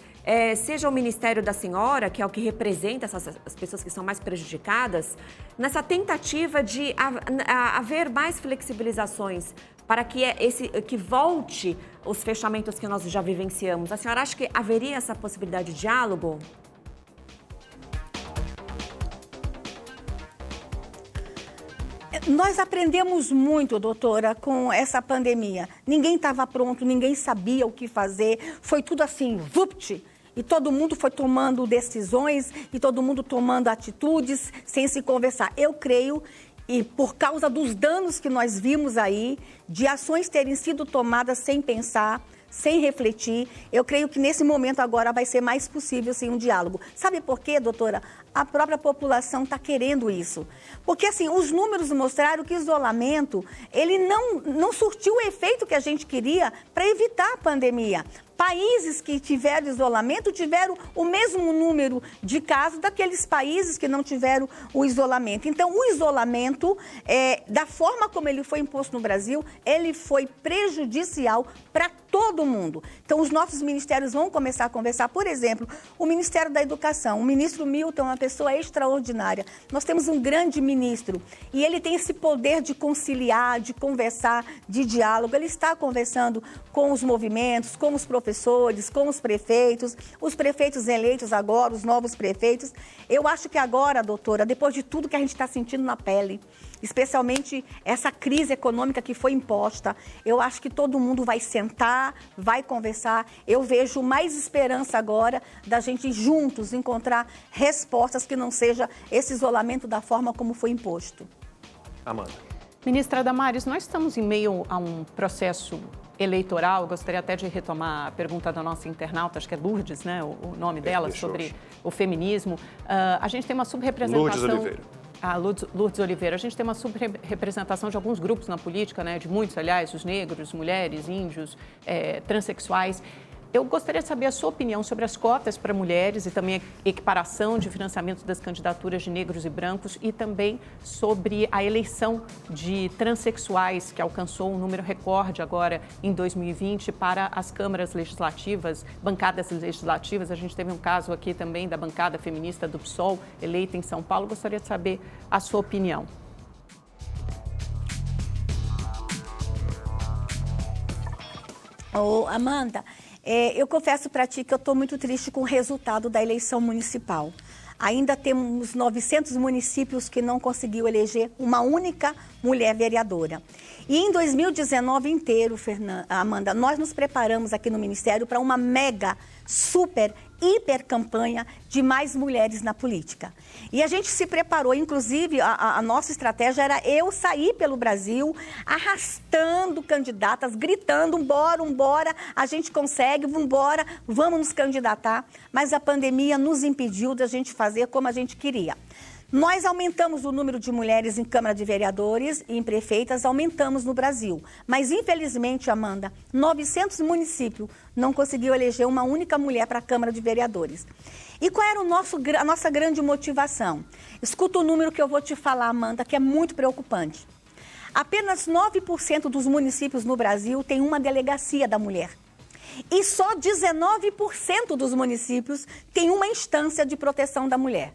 seja o Ministério da Senhora, que é o que representa as pessoas que são mais prejudicadas, nessa tentativa de haver mais flexibilizações para que volte os fechamentos que nós já vivenciamos. A senhora acha que haveria essa possibilidade de diálogo? Nós aprendemos muito, doutora, com essa pandemia. Ninguém estava pronto, ninguém sabia o que fazer. Foi tudo assim, vupt! E todo mundo foi tomando decisões e todo mundo tomando atitudes sem se conversar. Eu creio, e por causa dos danos que nós vimos aí, de ações terem sido tomadas sem pensar, sem refletir, eu creio que nesse momento agora vai ser mais possível, sim, um diálogo. Sabe por quê, doutora? A própria população está querendo isso. Porque, assim, os números mostraram que o isolamento, ele não surtiu o efeito que a gente queria para evitar a pandemia. Países que tiveram isolamento tiveram o mesmo número de casos daqueles países que não tiveram o isolamento. Então, o isolamento, da forma como ele foi imposto no Brasil, ele foi prejudicial para todo mundo. Então, os nossos ministérios vão começar a conversar. Por exemplo, o Ministério da Educação, o ministro Milton é uma pessoa extraordinária. Nós temos um grande ministro e ele tem esse poder de conciliar, de conversar, de diálogo. Ele está conversando com os movimentos, com os professores, com os prefeitos eleitos agora, os novos prefeitos. Eu acho que agora, doutora, depois de tudo que a gente está sentindo na pele, especialmente essa crise econômica que foi imposta, eu acho que todo mundo vai sentar, vai conversar. Eu vejo mais esperança agora da gente juntos encontrar respostas que não seja esse isolamento da forma como foi imposto. Amanda. Ministra Damares, nós estamos em meio a um processo eleitoral. Gostaria até de retomar a pergunta da nossa internauta, acho que é Lourdes, né, o nome dela, sobre o feminismo. A gente tem uma subrepresentação... Lourdes Oliveira. Lourdes Oliveira. A gente tem uma subrepresentação de alguns grupos na política, né, de muitos, aliás, os negros, mulheres, índios, transexuais. Eu gostaria de saber a sua opinião sobre as cotas para mulheres e também a equiparação de financiamento das candidaturas de negros e brancos e também sobre a eleição de transexuais, que alcançou um número recorde agora em 2020 para as câmaras legislativas, bancadas legislativas. A gente teve um caso aqui também da bancada feminista do PSOL, eleita em São Paulo. Gostaria de saber a sua opinião. Amanda, eu confesso para ti que eu estou muito triste com o resultado da eleição municipal. Ainda temos 900 municípios que não conseguiu eleger uma única mulher vereadora. E em 2019 inteiro, Amanda, nós nos preparamos aqui no Ministério para uma mega, super, hiper campanha de mais mulheres na política. E a gente se preparou, inclusive a nossa estratégia era eu sair pelo Brasil arrastando candidatas, gritando, vambora, a gente consegue, vambora, vamos nos candidatar. Mas a pandemia nos impediu da gente fazer como a gente queria. Nós aumentamos o número de mulheres em Câmara de Vereadores e em prefeitas, aumentamos no Brasil. Mas, infelizmente, Amanda, 900 municípios não conseguiu eleger uma única mulher para a Câmara de Vereadores. E qual era a nossa grande motivação? Escuta o número que eu vou te falar, Amanda, que é muito preocupante. Apenas 9% dos municípios no Brasil tem uma delegacia da mulher. E só 19% dos municípios tem uma instância de proteção da mulher.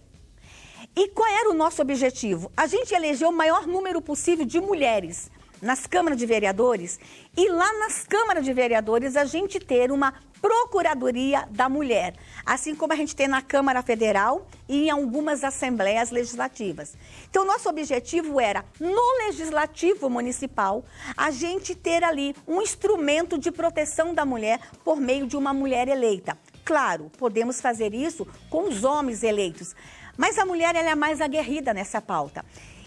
E qual era o nosso objetivo? A gente elegeu o maior número possível de mulheres nas câmaras de vereadores e lá nas câmaras de vereadores a gente ter uma Procuradoria da Mulher, assim como a gente tem na Câmara Federal e em algumas assembleias legislativas. Então, nosso objetivo era, no Legislativo Municipal, a gente ter ali um instrumento de proteção da mulher por meio de uma mulher eleita. Claro, podemos fazer isso com os homens eleitos, mas a mulher ela é mais aguerrida nessa pauta.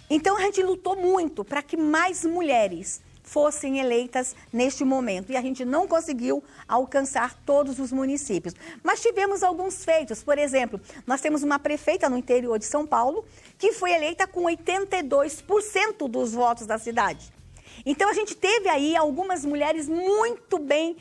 Então, a gente lutou muito para que mais mulheres fossem eleitas neste momento. E a gente não conseguiu alcançar todos os municípios. Mas tivemos alguns feitos. Por exemplo, nós temos uma prefeita no interior de São Paulo que foi eleita com 82% dos votos da cidade. Então, a gente teve aí algumas mulheres muito bem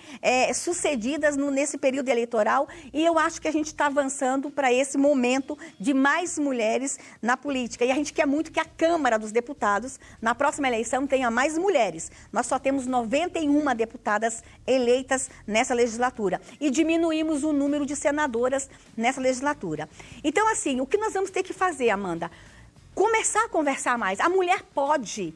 sucedidas nesse período eleitoral e eu acho que a gente está avançando para esse momento de mais mulheres na política. E a gente quer muito que a Câmara dos Deputados, na próxima eleição, tenha mais mulheres. Nós só temos 91 deputadas eleitas nessa legislatura e diminuímos o número de senadoras nessa legislatura. Então, assim, o que nós vamos ter que fazer, Amanda? Começar a conversar mais. A mulher pode.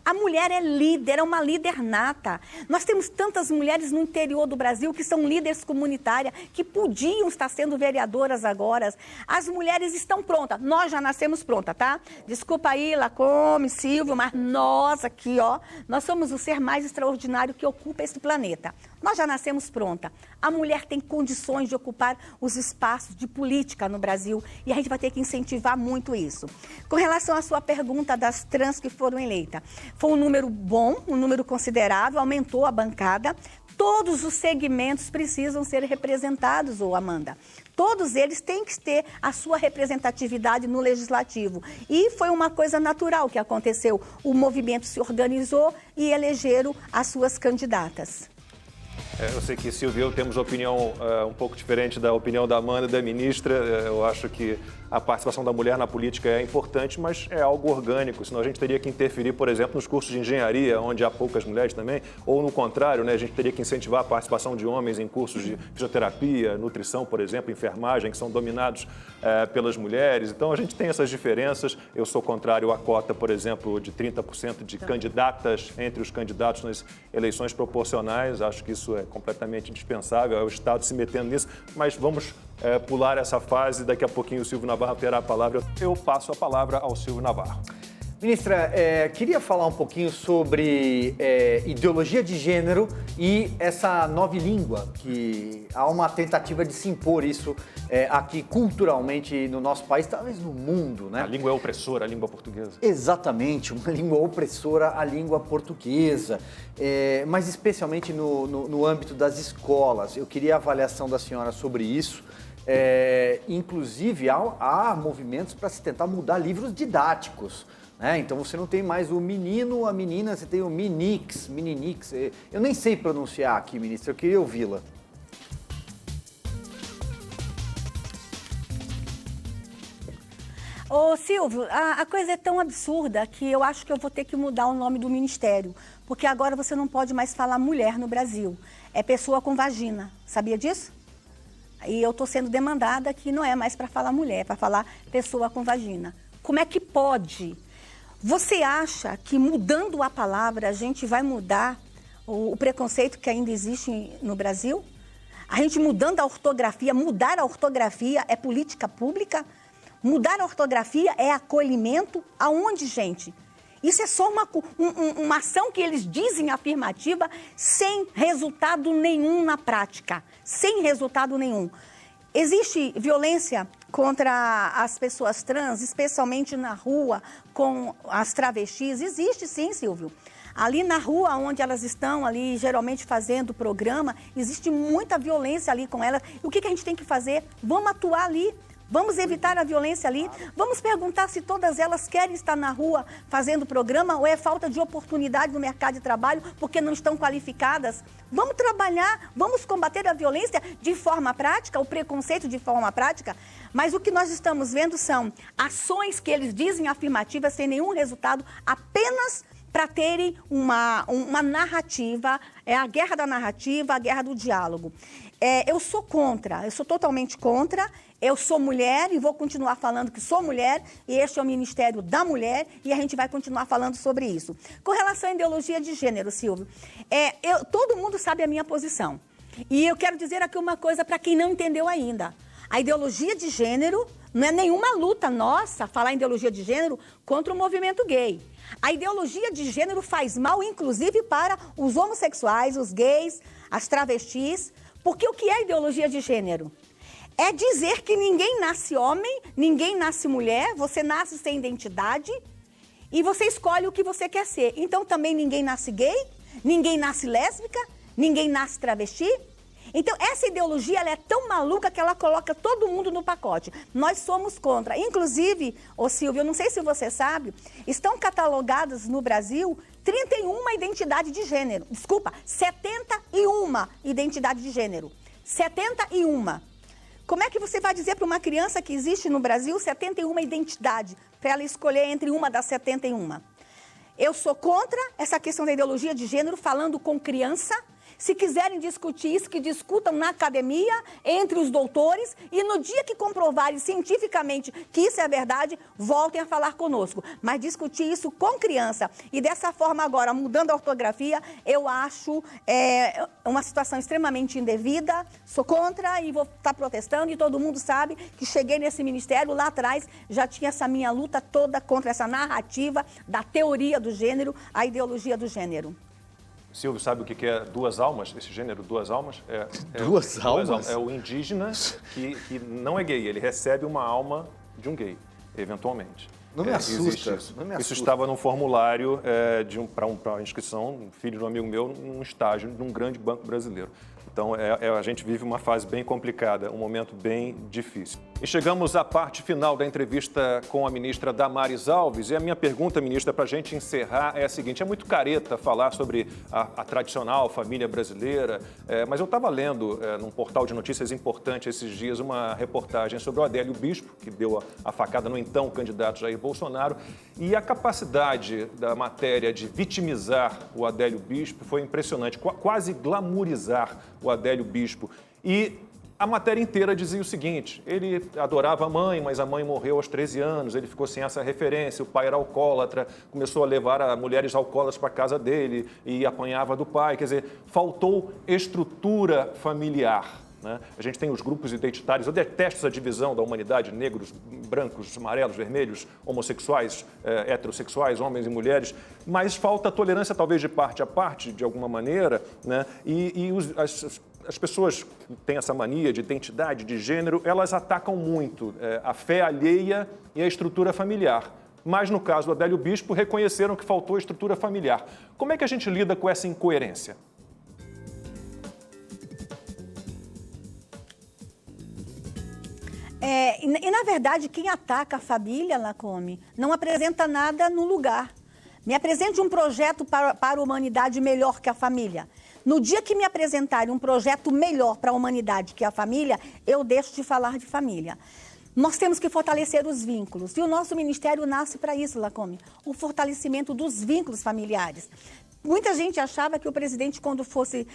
A mulher é líder, é uma líder nata. Nós temos tantas mulheres no interior do Brasil que são líderes comunitárias, que podiam estar sendo vereadoras agora. As mulheres estão prontas. Nós já nascemos prontas, tá? Desculpa aí, Lacome, Silvio, mas nós aqui, ó, nós somos o ser mais extraordinário que ocupa esse planeta. Nós já nascemos pronta. A mulher tem condições de ocupar os espaços de política no Brasil e a gente vai ter que incentivar muito isso. Com relação à sua pergunta das trans que foram eleitas, foi um número bom, um número considerável, aumentou a bancada. Todos os segmentos precisam ser representados, Amanda. Todos eles têm que ter a sua representatividade no legislativo. E foi uma coisa natural que aconteceu. O movimento se organizou e elegeram as suas candidatas. Eu sei que Silvio e eu temos opinião um pouco diferente da opinião da Amanda e da ministra. Eu acho que a participação da mulher na política é importante, mas é algo orgânico, senão a gente teria que interferir, por exemplo, nos cursos de engenharia, onde há poucas mulheres também, ou no contrário, né, a gente teria que incentivar a participação de homens em cursos de fisioterapia, nutrição, por exemplo, enfermagem, que são dominados pelas mulheres. Então, a gente tem essas diferenças. Eu sou contrário à cota, por exemplo, de 30% de candidatas entre os candidatos nas eleições proporcionais. Acho que isso é completamente indispensável, é o Estado se metendo nisso, mas vamos pular essa fase. Daqui a pouquinho o Silvio Navarro terá a palavra. Eu passo a palavra ao Silvio Navarro. Ministra, queria falar um pouquinho sobre ideologia de gênero e essa nova língua, que há uma tentativa de se impor isso aqui culturalmente no nosso país, talvez no mundo, né? A língua é opressora, a língua portuguesa. Exatamente, uma língua opressora, a língua portuguesa, mas especialmente no âmbito das escolas. Eu queria a avaliação da senhora sobre isso. Inclusive, há movimentos para se tentar mudar livros didáticos. Então você não tem mais o menino, a menina, você tem o mininix. Eu nem sei pronunciar aqui, ministra, eu queria ouvi-la. Ô Silvio, a coisa é tão absurda que eu acho que eu vou ter que mudar o nome do ministério, porque agora você não pode mais falar mulher no Brasil, é pessoa com vagina, sabia disso? E eu estou sendo demandada que não é mais para falar mulher, é para falar pessoa com vagina. Como é que pode? Você acha que mudando a palavra a gente vai mudar o preconceito que ainda existe no Brasil? A gente mudando a ortografia, mudar a ortografia é política pública? Mudar a ortografia é acolhimento? Aonde, gente? Isso é só uma ação que eles dizem afirmativa sem resultado nenhum na prática. Sem resultado nenhum. Existe violência contra as pessoas trans, especialmente na rua, com as travestis? Existe sim, Silvio. Ali na rua onde elas estão, ali geralmente fazendo programa, existe muita violência ali com elas. E o que a gente tem que fazer? Vamos atuar ali. Vamos evitar a violência ali. Vamos perguntar se todas elas querem estar na rua fazendo programa ou é falta de oportunidade no mercado de trabalho porque não estão qualificadas. Vamos trabalhar, vamos combater a violência de forma prática, o preconceito de forma prática. Mas o que nós estamos vendo são ações que eles dizem afirmativas sem nenhum resultado, apenas para terem uma narrativa, é a guerra da narrativa, a guerra do diálogo. Eu sou contra, eu sou totalmente contra. Eu sou mulher e vou continuar falando que sou mulher e este é o Ministério da Mulher e a gente vai continuar falando sobre isso. Com relação à ideologia de gênero, Silvio, todo mundo sabe a minha posição. E eu quero dizer aqui uma coisa para quem não entendeu ainda. A ideologia de gênero não é nenhuma luta nossa falar em ideologia de gênero contra o movimento gay. A ideologia de gênero faz mal, inclusive, para os homossexuais, os gays, as travestis, porque o que é ideologia de gênero? É dizer que ninguém nasce homem, ninguém nasce mulher, você nasce sem identidade e você escolhe o que você quer ser. Então também ninguém nasce gay, ninguém nasce lésbica, ninguém nasce travesti. Então essa ideologia ela é tão maluca que ela coloca todo mundo no pacote. Nós somos contra. Inclusive, Silvio, eu não sei se você sabe, estão catalogadas no Brasil 31 identidades de gênero. Desculpa, 71 identidades de gênero. 71. Como é que você vai dizer para uma criança que existe no Brasil 71 identidades, para ela escolher entre uma das 71? Eu sou contra essa questão da ideologia de gênero, falando com criança. Se quiserem discutir isso, que discutam na academia, entre os doutores, e no dia que comprovarem cientificamente que isso é verdade, voltem a falar conosco. Mas discutir isso com criança e dessa forma agora, mudando a ortografia, eu acho uma situação extremamente indevida, sou contra e vou estar protestando, e todo mundo sabe que cheguei nesse ministério lá atrás, já tinha essa minha luta toda contra essa narrativa da teoria do gênero, a ideologia do gênero. Silvio, sabe o que é duas almas, esse gênero duas almas? Duas almas? É o indígena que não é gay, ele recebe uma alma de um gay, eventualmente. Não me assusta. Isso estava no formulário para inscrição, um filho de um amigo meu, num estágio de um grande banco brasileiro. Então, a gente vive uma fase bem complicada, um momento bem difícil. E chegamos à parte final da entrevista com a ministra Damares Alves. E a minha pergunta, ministra, para a gente encerrar é a seguinte: é muito careta falar sobre a tradicional família brasileira, mas eu estava lendo num portal de notícias importante esses dias uma reportagem sobre o Adélio Bispo, que deu a facada no então candidato Jair Bolsonaro, e a capacidade da matéria de vitimizar o Adélio Bispo foi impressionante, quase glamourizar o Adélio Bispo. E a matéria inteira dizia o seguinte: ele adorava a mãe, mas a mãe morreu aos 13 anos, ele ficou sem essa referência, o pai era alcoólatra, começou a levar mulheres alcoólatras para a casa dele e apanhava do pai. Quer dizer, faltou estrutura familiar. Né? A gente tem os grupos identitários, eu detesto essa divisão da humanidade, negros, brancos, amarelos, vermelhos, homossexuais, heterossexuais, homens e mulheres, mas falta tolerância talvez de parte a parte, de alguma maneira, né? As pessoas que têm essa mania de identidade, de gênero, elas atacam muito a fé alheia e a estrutura familiar. Mas no caso do Adélio Bispo, reconheceram que faltou estrutura familiar. Como é que a gente lida com essa incoerência? E, na verdade, quem ataca a família, Lacombe, não apresenta nada no lugar. Me apresente um projeto para a humanidade melhor que a família. No dia que me apresentarem um projeto melhor para a humanidade que a família, eu deixo de falar de família. Nós temos que fortalecer os vínculos. E o nosso ministério nasce para isso, Lacombe, o fortalecimento dos vínculos familiares. Muita gente achava que o presidente, quando fosse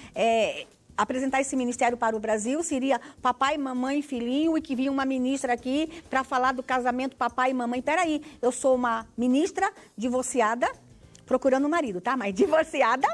apresentar esse ministério para o Brasil, seria papai, mamãe, filhinho, e que vinha uma ministra aqui para falar do casamento papai e mamãe. Peraí, eu sou uma ministra divorciada, procurando um marido, tá? Mas divorciada,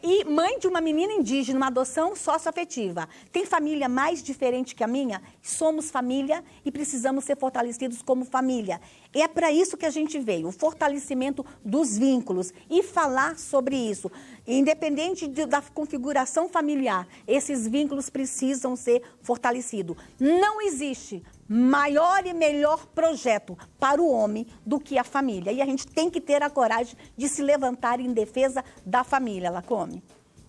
e mãe de uma menina indígena, uma adoção socioafetiva. Tem família mais diferente que a minha? Somos família e precisamos ser fortalecidos como família. E é para isso que a gente veio, o fortalecimento dos vínculos e falar sobre isso. Independente da configuração familiar, esses vínculos precisam ser fortalecidos. Não existe maior e melhor projeto para o homem do que a família. E a gente tem que ter a coragem de se levantar em defesa da família, Lacombe.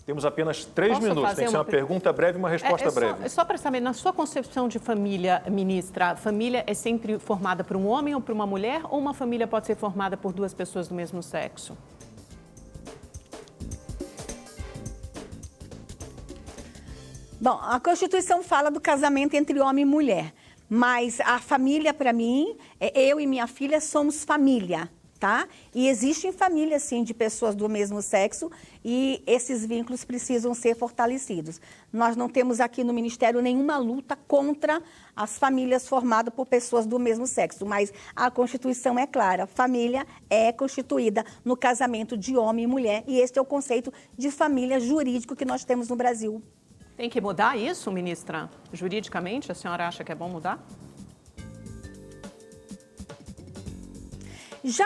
Temos apenas 3 minutos. Tem que ser uma pergunta breve e uma resposta breve. Só para saber, na sua concepção de família, ministra, a família é sempre formada por um homem ou por uma mulher, ou uma família pode ser formada por duas pessoas do mesmo sexo? Bom, a Constituição fala do casamento entre homem e mulher, mas a família, para mim, eu e minha filha somos família, tá? E existem famílias, sim, de pessoas do mesmo sexo e esses vínculos precisam ser fortalecidos. Nós não temos aqui no Ministério nenhuma luta contra as famílias formadas por pessoas do mesmo sexo, mas a Constituição é clara, família é constituída no casamento de homem e mulher, e este é o conceito de família jurídico que nós temos no Brasil. Tem que mudar isso, ministra? Juridicamente, a senhora acha que é bom mudar? Já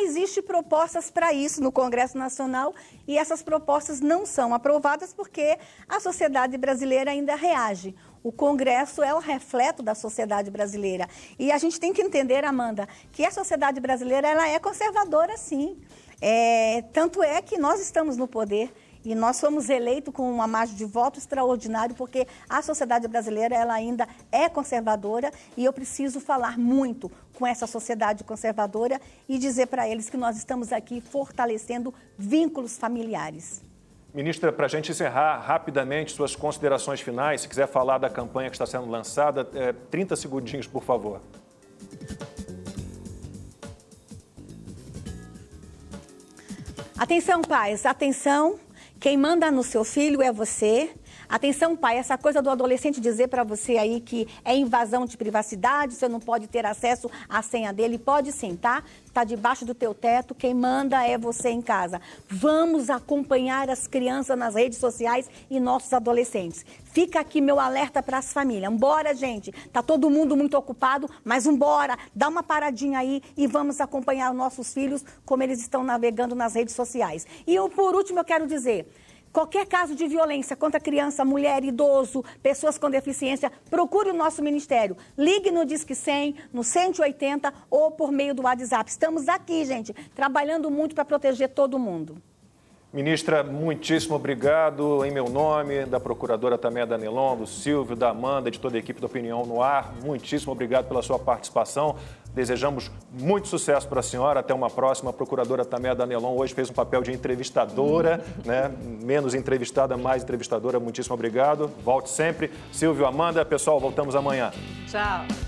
existe propostas para isso no Congresso Nacional e essas propostas não são aprovadas porque a sociedade brasileira ainda reage. O Congresso é o reflexo da sociedade brasileira. E a gente tem que entender, Amanda, que a sociedade brasileira ela é conservadora, sim. Tanto é que nós estamos no poder. E nós fomos eleitos com uma margem de voto extraordinário, porque a sociedade brasileira ela ainda é conservadora e eu preciso falar muito com essa sociedade conservadora e dizer para eles que nós estamos aqui fortalecendo vínculos familiares. Ministra, para a gente encerrar rapidamente suas considerações finais, se quiser falar da campanha que está sendo lançada, 30 segundinhos, por favor. Atenção, pais, atenção. Quem manda no seu filho é você. Atenção, pai, essa coisa do adolescente dizer para você aí que é invasão de privacidade, você não pode ter acesso à senha dele, pode sim, tá? Tá debaixo do teu teto, quem manda é você em casa. Vamos acompanhar as crianças nas redes sociais e nossos adolescentes. Fica aqui meu alerta para as famílias. Bora, gente. Tá todo mundo muito ocupado, mas vambora. Dá uma paradinha aí e vamos acompanhar nossos filhos como eles estão navegando nas redes sociais. E por último eu quero dizer, qualquer caso de violência contra criança, mulher, idoso, pessoas com deficiência, procure o nosso ministério. Ligue no Disque 100, no 180 ou por meio do WhatsApp. Estamos aqui, gente, trabalhando muito para proteger todo mundo. Ministra, muitíssimo obrigado em meu nome, da procuradora Tameia Danelon, do Silvio, da Amanda, de toda a equipe da Opinião no Ar. Muitíssimo obrigado pela sua participação. Desejamos muito sucesso para a senhora. Até uma próxima. A procuradora Tameia Danelon hoje fez um papel de entrevistadora, né? Menos entrevistada, mais entrevistadora. Muitíssimo obrigado. Volte sempre. Silvio, Amanda, pessoal, voltamos amanhã. Tchau.